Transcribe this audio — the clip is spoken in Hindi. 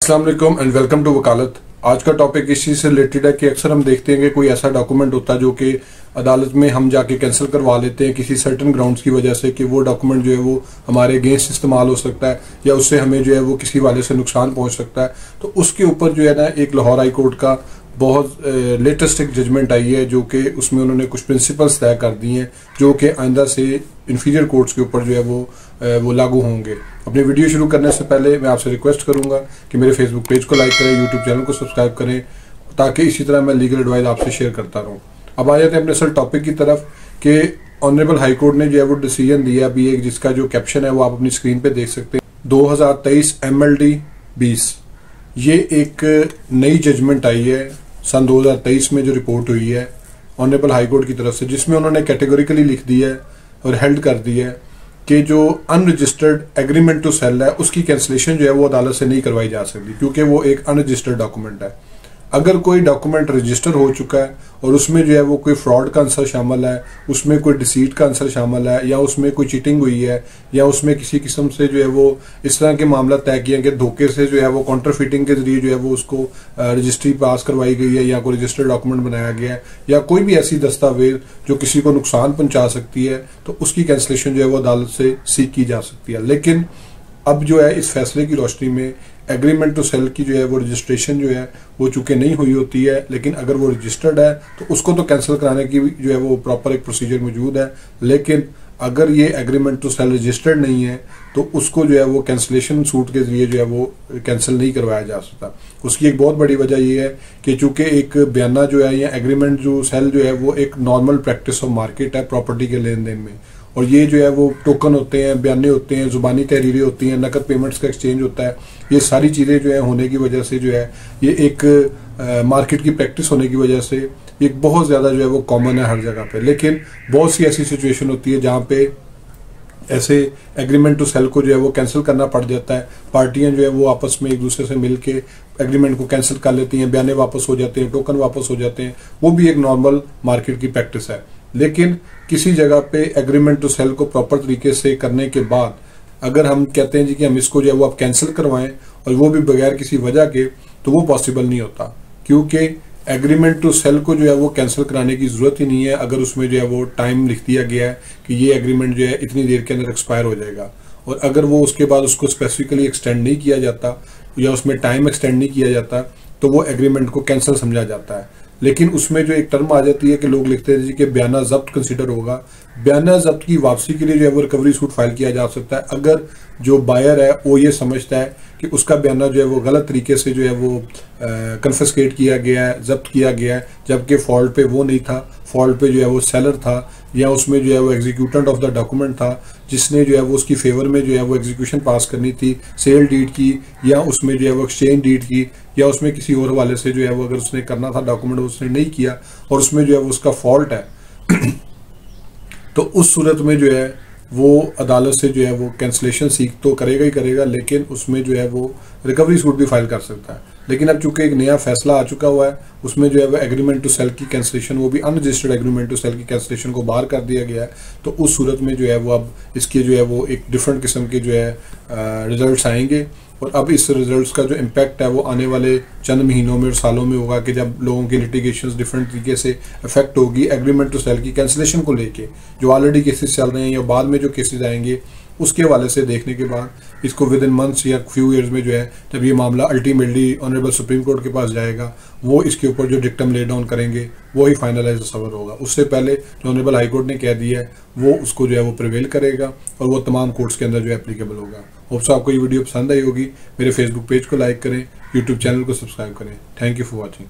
अस्सलाम वालेकुम एंड वेलकम टू वकालत। आज का टॉपिक इस चीज़ से रिलेटेड है कि अक्सर हम देखते हैं कि कोई ऐसा डॉक्यूमेंट होता है जो कि अदालत में हम जाके कैंसिल करवा लेते हैं किसी सर्टेन ग्राउंड्स की वजह से कि वो डॉक्यूमेंट जो है वो हमारे अगेंस्ट इस्तेमाल हो सकता है या उससे हमें जो है वो किसी वाले से नुकसान पहुंच सकता है। तो उसके ऊपर जो है ना एक लाहौर हाई कोर्ट का बहुत लेटेस्ट एक जजमेंट आई है जो कि उसमें उन्होंने कुछ प्रिंसिपल्स तय कर दिए हैं जो कि आइंदा से इन्फीरियर कोर्ट्स के ऊपर जो है वो लागू होंगे। अपनी वीडियो शुरू करने से पहले मैं आपसे रिक्वेस्ट करूंगा कि मेरे फेसबुक पेज को लाइक करें, यूट्यूब चैनल को सब्सक्राइब करें ताकि इसी तरह मैं लीगल एडवाइस आपसे शेयर करता रहूं। अब आ जाते हैं अपने असल टॉपिक की तरफ कि ऑनरेबल हाई कोर्ट ने जो है वो डिसीजन दिया अभी एक, जिसका जो कैप्शन है वो आप अपनी स्क्रीन पे देख सकते हैं। 2023 MLD 20 ये एक नई जजमेंट आई है सन 2023 में जो रिपोर्ट हुई है ऑनरेबल हाई कोर्ट की तरफ से, जिसमें उन्होंने कैटेगोरिकली लिख दिया है और हेल्ड कर दिया है कि जो अनरजिस्टर्ड एग्रीमेंट टू सेल है उसकी कैंसिलेशन जो है वो अदालत से नहीं करवाई जा सकती क्योंकि वो एक अनरजिस्टर्ड डॉक्यूमेंट है। अगर कोई डॉक्यूमेंट रजिस्टर हो चुका है और उसमें जो है वो कोई फ्रॉड का आंसर शामिल है, उसमें कोई डिसीट का आंसर शामिल है या उसमें कोई चीटिंग हुई है या उसमें किसी किस्म से जो है वो इस तरह के मामला तय किए कि धोखे से जो है वो काउंटरफीटिंग के जरिए जो है वो उसको रजिस्ट्री पास करवाई गई है या कोई रजिस्टर्ड डॉक्यूमेंट बनाया गया है या कोई भी ऐसी दस्तावेज जो किसी को नुकसान पहुंचा सकती है, तो उसकी कैंसिलेशन जो है वो अदालत से सीख की जा सकती है। लेकिन अब जो है इस फैसले की रोशनी में एग्रीमेंट टू सेल की जो है वो रजिस्ट्रेशन जो है वो चूंकि नहीं हुई होती है, लेकिन अगर वो रजिस्टर्ड है तो उसको तो कैंसिल कराने की जो है वो प्रॉपर एक प्रोसीजर मौजूद है। लेकिन अगर ये एग्रीमेंट टू सेल रजिस्टर्ड नहीं है तो उसको जो है वो कैंसिलेशन सूट के जरिए जो है वो कैंसिल नहीं करवाया जा सकता। उसकी एक बहुत बड़ी वजह ये है कि चूंकि एक बयाना जो है या एग्रीमेंट जो सेल जो है वो एक नॉर्मल प्रैक्टिस ऑफ मार्केट है प्रॉपर्टी के लेन देन में, और ये जो है वो टोकन होते हैं, बयाने होते हैं, जुबानी तहरीरें होती हैं, नकद पेमेंट्स का एक्सचेंज होता है। ये सारी चीज़ें जो है होने की वजह से जो है ये एक मार्केट की प्रैक्टिस होने की वजह से एक बहुत ज़्यादा जो है वो कॉमन है हर जगह पे। लेकिन बहुत सी ऐसी सिचुएशन होती है जहाँ पे ऐसे एग्रीमेंट टू सेल को जो है वो कैंसिल करना पड़ जाता है। पार्टियां जो है वो आपस में एक दूसरे से मिलके एग्रीमेंट को कैंसिल कर लेती हैं, बयाने वापस हो जाते हैं, टोकन वापस हो जाते हैं। वो भी एक नॉर्मल मार्केट की प्रैक्टिस है। लेकिन किसी जगह पे एग्रीमेंट टू सेल को प्रॉपर तरीके से करने के बाद अगर हम कहते हैं जी कि हम इसको जो है वो आप कैंसिल करवाएं और वो भी बगैर किसी वजह के, तो वो पॉसिबल नहीं होता क्योंकि एग्रीमेंट टू सेल को जो है वो कैंसिल कराने की जरूरत ही नहीं है अगर उसमें जो है वो टाइम लिख दिया गया है कि ये एग्रीमेंट जो है इतनी देर के अंदर एक्सपायर हो जाएगा। और अगर वो उसके बाद उसको स्पेसिफिकली एक्सटेंड नहीं किया जाता या उसमें टाइम एक्सटेंड नहीं किया जाता तो वो एग्रीमेंट को कैंसिल समझा जाता है। लेकिन उसमें जो एक टर्म आ जाती है कि लोग लिखते हैं जी कि बयाना जब्त कंसिडर होगा। बयाना जब्त की वापसी के लिए जो है वो रिकवरी सूट फाइल किया जा सकता है अगर जो बायर है वो ये समझता है कि उसका बयाना जो है वो गलत तरीके से जो है वो कन्फिस्केट किया गया है, जब्त किया गया है, जबकि फॉल्ट पे वो नहीं था, फॉल्ट पे जो है वो सेलर था या उसमें जो है वो एग्जीक्यूटेंट ऑफ द डॉक्यूमेंट था जिसने जो है वो उसकी फेवर में जो है वो एग्जीक्यूशन पास करनी थी, सेल डीड की या उसमें जो है वो एक्सचेंज डीड की या उसमें किसी और वाले से जो है वो अगर उसने करना था डॉक्यूमेंट उसने नहीं किया और उसमें जो है वो उसका फॉल्ट है तो उस सूरत में जो है वो अदालत से जो है वो कैंसिलेशन सीख तो करेगा ही करेगा, लेकिन उसमें जो है वो रिकवरी सूट भी फाइल कर सकता है। लेकिन अब चूंकि एक नया फैसला आ चुका हुआ है उसमें जो है वो एग्रीमेंट टू सेल की कैंसिलेशन, वो भी अनरजिस्टर्ड एग्रीमेंट टू सेल की कैंसिलेशन को बाहर कर दिया गया है। तो उस सूरत में जो है वो अब इसके जो है वो एक डिफरेंट किस्म के जो है रिजल्ट्स आएंगे और अब इस रिजल्ट्स का जो इम्पैक्ट है वो आने वाले चंद महीनों में और सालों में होगा कि जब लोगों की लिटिगेशंस डिफरेंट तरीके से इफेक्ट होगी एग्रीमेंट टू सेल की कैंसिलेशन को लेके। जो ऑलरेडी केसेस चल रहे हैं या बाद में जो केसेस आएंगे उसके हवाले से देखने के बाद इसको विद इन मंथ्स या फ्यू ईयर्स में जो है जब ये मामला अल्टीमेटली ऑनरेबल सुप्रीम कोर्ट के पास जाएगा वो इसके ऊपर जो डिक्टम ले डाउन करेंगे वो ही फाइनलाइज सवर होगा। उससे पहले जो ऑनरेबल हाई कोर्ट ने कह दिया है वो उसको जो है वो प्रिवेल करेगा और वो तमाम कोर्ट्स के अंदर जो है एप्लीकेबल होगा। होप्स आपको ये वीडियो पसंद आई होगी। मेरे फेसबुक पेज को लाइक करें, यूट्यूब चैनल को सब्सक्राइब करें। Thank you for watching.